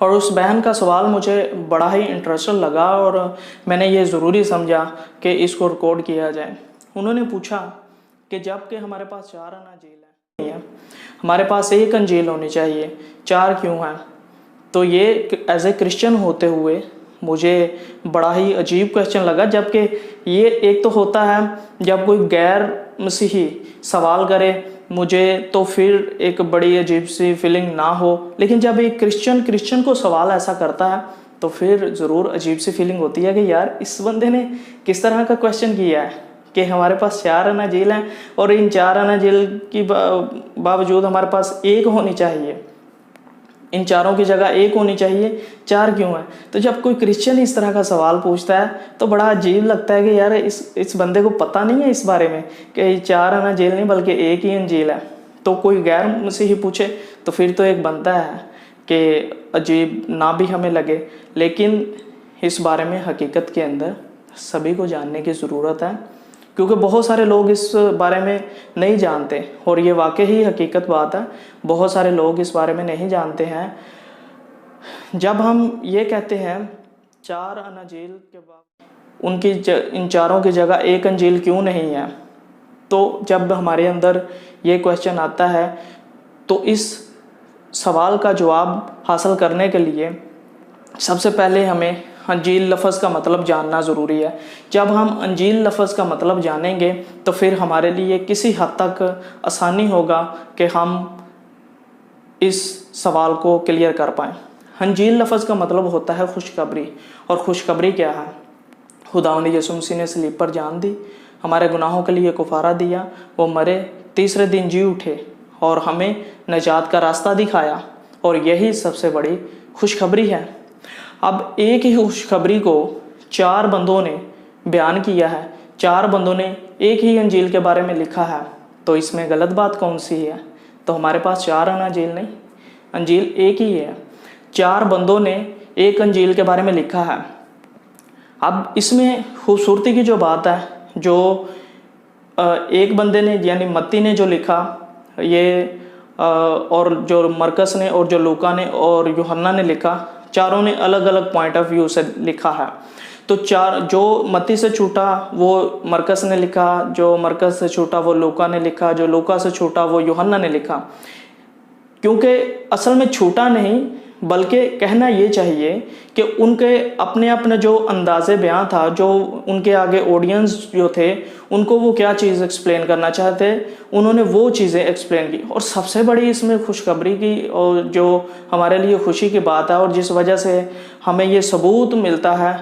और उस बहन का सवाल मुझे बड़ा ही इंटरेस्टिंग लगा और मैंने ये ज़रूरी समझा कि इसको रिकॉर्ड किया जाए। उन्होंने पूछा कि जब कि हमारे पास 4 आना जेल है, हमारे पास 1 अंजील होनी चाहिए, 4 क्यों हैं? तो ये एज ए क्रिश्चियन होते हुए मुझे बड़ा ही अजीब क्वेश्चन लगा, जबकि ये एक तो होता है जब कोई गैर मसीही सवाल करे मुझे तो फिर एक बड़ी अजीब सी फीलिंग ना हो, लेकिन जब एक क्रिश्चियन को सवाल ऐसा करता है तो फिर ज़रूर अजीब सी फीलिंग होती है कि यार इस बंदे ने किस तरह का क्वेश्चन किया है कि हमारे पास 4 अनाजील हैं और इन 4 अनाजील की बावजूद हमारे पास 1 होनी चाहिए, इन 4 की जगह 1 होनी चाहिए, 4 क्यों है? तो जब कोई क्रिश्चियन इस तरह का सवाल पूछता है तो बड़ा अजीब लगता है कि यार इस बंदे को पता नहीं है इस बारे में कि 4 अनाजील नहीं बल्कि 1 ही अंजील है। तो कोई गैर मसीही पूछे तो फिर तो एक बनता है कि अजीब ना भी हमें लगे, लेकिन इस बारे में हकीकत के अंदर सभी को जानने की ज़रूरत है, क्योंकि बहुत सारे लोग इस बारे में नहीं जानते और ये वाकई ही हकीकत बात है, बहुत सारे लोग इस बारे में नहीं जानते हैं। जब हम ये कहते हैं 4 अनाजील के बाद इन 4 की जगह 1 अंजील क्यों नहीं है, तो जब हमारे अंदर ये क्वेश्चन आता है तो इस सवाल का जवाब हासिल करने के लिए सबसे पहले हमें अंजील लफ्ज़ का मतलब जानना ज़रूरी है। जब हम अंजील लफ्ज़ का मतलब जानेंगे तो फिर हमारे लिए किसी हद तक आसानी होगा कि हम इस सवाल को क्लियर कर पाएँ। अंजील लफ्ज़ का मतलब होता है खुशखबरी, और खुशखबरी क्या है? खुदावंद यीशु मसीह ने सलीब पर जान दी, हमारे गुनाहों के लिए कुफारा दिया, वो मरे, तीसरे दिन जी उठे और हमें नजात का रास्ता दिखाया, और यही सबसे बड़ी खुशखबरी है। अब एक ही खुशखबरी को 4 बंदों ने बयान किया है, 4 बंदों ने एक ही अंजील के बारे में लिखा है, तो इसमें गलत बात कौन सी है? तो हमारे पास 4 अंजील नहीं, अंजील एक ही है, 4 बंदों ने एक अंजील के बारे में लिखा है। अब इसमें खूबसूरती की जो बात है, जो एक बंदे ने यानी मत्ती ने जो लिखा ये, और जो मरकस ने और जो लूका ने और यूहन्ना ने लिखा, चारों ने अलग अलग पॉइंट ऑफ व्यू से लिखा है। तो जो मत्ती से छूटा वो मरकस ने लिखा, जो मरकस से छूटा वो लूका ने लिखा, जो लूका से छूटा वो यूहन्ना ने लिखा। क्योंकि असल में छूटा नहीं, बल्कि कहना ये चाहिए कि उनके अपने अपने जो अंदाज़े बयां था, जो उनके आगे ऑडियंस जो थे उनको वो क्या चीज़ एक्सप्लेन करना चाहते, उन्होंने वो चीज़ें एक्सप्लेन की। और सबसे बड़ी इसमें खुशखबरी की और जो हमारे लिए खुशी की बात है और जिस वजह से हमें ये सबूत मिलता है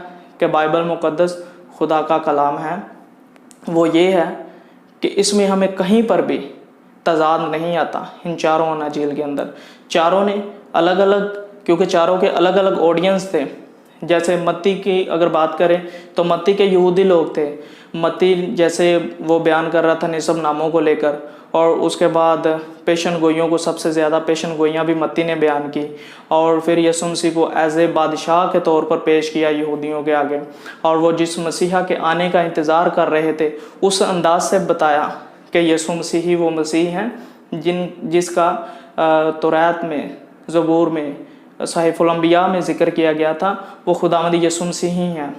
कि बाइबल मुक़द्दस खुदा का कलाम है, वो ये है कि इसमें हमें कहीं पर भी तज़ाद नहीं आता। इन 4 अनाजील के अंदर चारों ने अलग अलग, क्योंकि चारों के अलग अलग ऑडियंस थे। जैसे मत्ती की अगर बात करें तो मत्ती के यहूदी लोग थे, मत्ती जैसे वो बयान कर रहा था निसब नामों को लेकर, और उसके बाद पेशन गोइयों को, सबसे ज़्यादा पेशन गोइयाँ भी मत्ती ने बयान की, और फिर यीशु मसीह को एज ए बादशाह के तौर पर पेश किया यहूदियों के आगे, और वो जिस मसीहा के आने का इंतज़ार कर रहे थे उस अंदाज से बताया कि यीशु मसीह ही वो मसीह हैं जिसका तौरात में, ज़बूर में, सहीफ़ुल अंबिया में ज़िक्र किया गया था, वो खुदावंद यीशु मसीह ही हैं।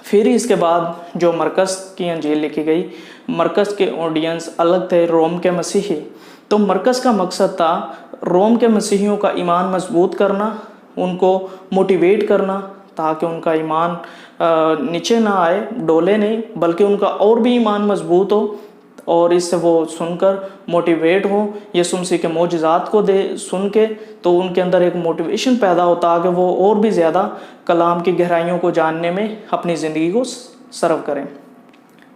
फिर इसके बाद जो मरकस की अंजील लिखी गई, मरकस के ऑडियंस अलग थे, रोम के मसीही। तो मरकस का मकसद था रोम के मसीहियों का ईमान मजबूत करना, उनको मोटिवेट करना, ताकि उनका ईमान नीचे ना आए, डोले नहीं, बल्कि उनका और भी ईमान मजबूत हो, और इससे वो सुनकर मोटिवेट हो, यीशु मसीह के मौजज़ात को सुन के, तो उनके अंदर एक मोटिवेशन पैदा होता है कि वो और भी ज़्यादा कलाम की गहराइयों को जानने में अपनी ज़िंदगी को सर्व करें।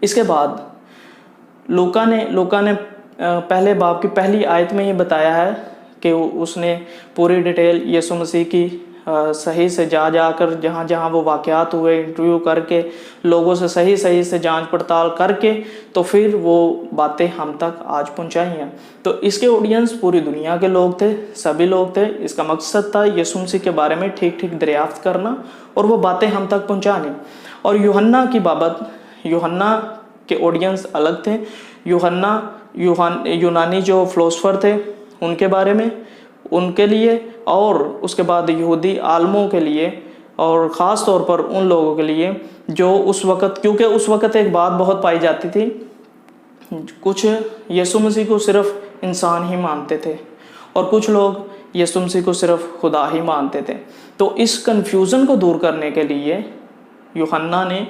इसके बाद लूका ने पहले बाब की पहली आयत में ये बताया है कि उसने पूरी डिटेल यीशु मसीह की सही से जाकर जहाँ वो वाक़यात हुए इंटरव्यू करके लोगों से सही से जांच पड़ताल करके तो फिर वो बातें हम तक आज पहुँचाई हैं। तो इसके ऑडियंस पूरी दुनिया के लोग थे, सभी लोग थे। इसका मकसद था यीशु मसीह के बारे में ठीक दरियाफ्त करना और वो बातें हम तक पहुँचानी। और यूहन्ना की बाबत, यूहन्ना के ऑडियंस अलग थे। यूनानी जो फ़िलोसोफर थे उनके बारे में, उनके लिए और उसके बाद यहूदी आलमों के लिए और ख़ास तौर पर उन लोगों के लिए जो उस वक़्त, क्योंकि उस वक़्त एक बात बहुत पाई जाती थी, कुछ यीशु मसीह को सिर्फ इंसान ही मानते थे और कुछ लोग यीशु मसीह को सिर्फ खुदा ही मानते थे। तो इस कन्फ्यूज़न को दूर करने के लिए यूहन्ना ने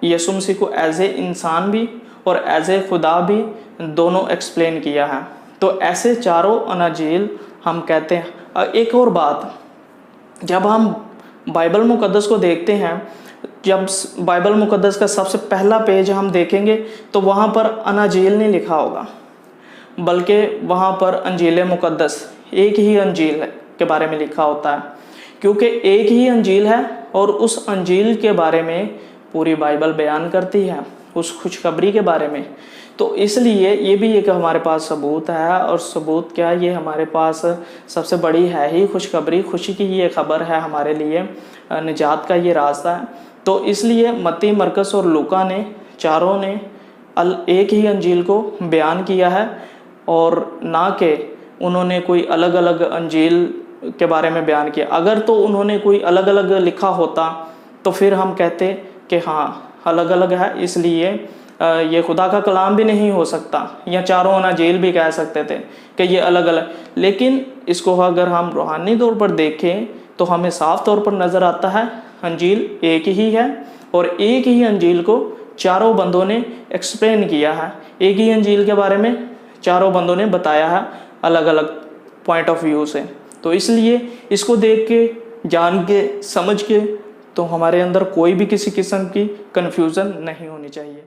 यीशु मसीह को एज ए इंसान भी और एज ए खुदा भी दोनों एक्सप्लेन किया है। तो ऐसे चारों अनाजील हम कहते हैं। एक और बात, जब हम बाइबल मुक़द्दस को देखते हैं, जब बाइबल मुक़द्दस का सबसे पहला पेज हम देखेंगे तो वहाँ पर अनाजील नहीं लिखा होगा, बल्कि वहाँ पर अंजील मुक़द्दस, एक ही अंजील के बारे में लिखा होता है, क्योंकि एक ही अंजील है और उस अंजील के बारे में पूरी बाइबल बयान करती है, उस खुशखबरी के बारे में। तो इसलिए ये भी एक हमारे पास सबूत है, और सबूत क्या, ये हमारे पास सबसे बड़ी है ही खुशखबरी, खुशी की ये खबर है हमारे लिए, निजात का ये रास्ता है। तो इसलिए मत्ती, मरकस और लूका ने, चारों ने एक ही अंजील को बयान किया है, और ना कि उन्होंने कोई अलग अलग अंजील के बारे में बयान किया। अगर तो उन्होंने कोई अलग अलग लिखा होता तो फिर हम कहते कि हाँ अलग अलग है, इसलिए ये खुदा का कलाम भी नहीं हो सकता, या चारों अनाजील भी कह सकते थे कि ये अलग अलग। लेकिन इसको अगर हम रूहानी तौर पर देखें तो हमें साफ तौर पर नज़र आता है अंजील एक ही है, और एक ही अंजील को चारों बंदों ने एक्सप्लेन किया है। एक ही अंजील के बारे में चारों बंदों ने बताया है अलग अलग पॉइंट ऑफ व्यू से। तो इसलिए इसको देख के, जान के, समझ के, तो हमारे अंदर कोई भी किसी किस्म की कन्फ्यूज़न नहीं होनी चाहिए।